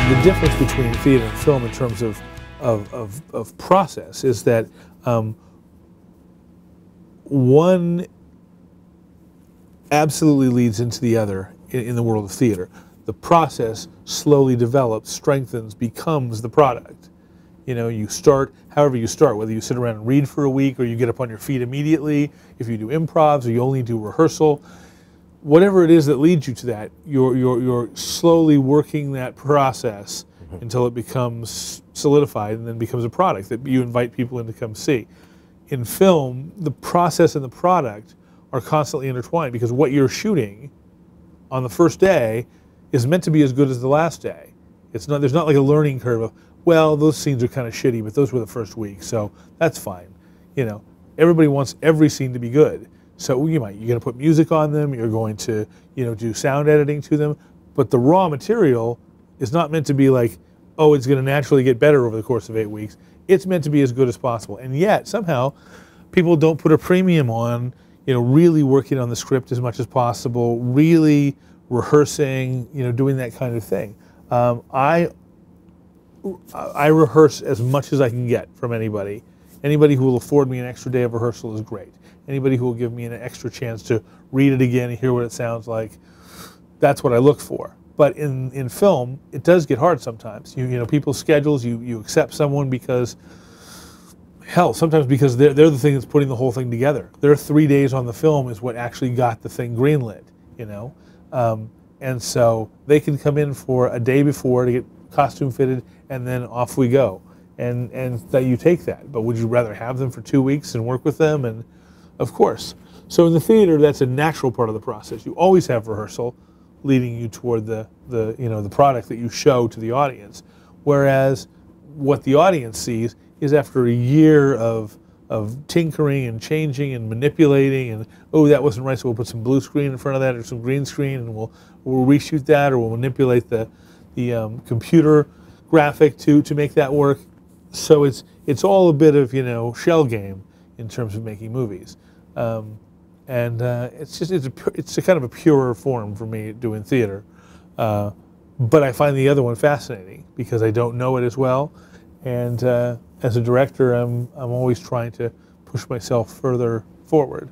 The difference between theater and film in terms of process is that one absolutely leads into the other in the world of theater. The process slowly develops, strengthens, becomes the product. You know, you start however you start, whether you sit around and read for a week or you get up on your feet immediately, if you do improvs or you only do rehearsal. Whatever it is that leads you to that, you're slowly working that process until it becomes solidified and then becomes a product that you invite people in to come see. In film, the process and the product are constantly intertwined because what you're shooting on the first day is meant to be as good as the last day. It's not, there's not like a learning curve of, well, those scenes are kind of shitty, but those were the first week, so that's fine. You know, everybody wants every scene to be good. So you're going to put music on them, you're going to, do sound editing to them, but the raw material is not meant to be like, oh, it's going to naturally get better over the course of 8 weeks. It's meant to be as good as possible. And yet, somehow, people don't put a premium on, really working on the script as much as possible, really rehearsing, doing that kind of thing. I rehearse as much as I can get from anybody. Anybody who will afford me an extra day of rehearsal is great. Anybody who will give me an extra chance to read it again and hear what it sounds like, that's what I look for. But in film, it does get hard sometimes. People's schedules, you accept someone because, hell, sometimes because they're the thing that's putting the whole thing together. Their 3 days on the film is what actually got the thing greenlit, And so they can come in for a day before to get costume fitted, and then off we go. And that you take that. But would you rather have them for 2 weeks and work with them? And of course. So in the theater, that's a natural part of the process. You always have rehearsal leading you toward the product that you show to the audience. Whereas what the audience sees is after a year of tinkering and changing and manipulating and, oh, that wasn't right, so we'll put some blue screen in front of that or some green screen and we'll reshoot that, or we'll manipulate the computer graphic to make that work. So it's all a bit of, shell game in terms of making movies. It's a kind of a purer form for me doing theater. But I find the other one fascinating because I don't know it as well. And as a director, I'm always trying to push myself further forward.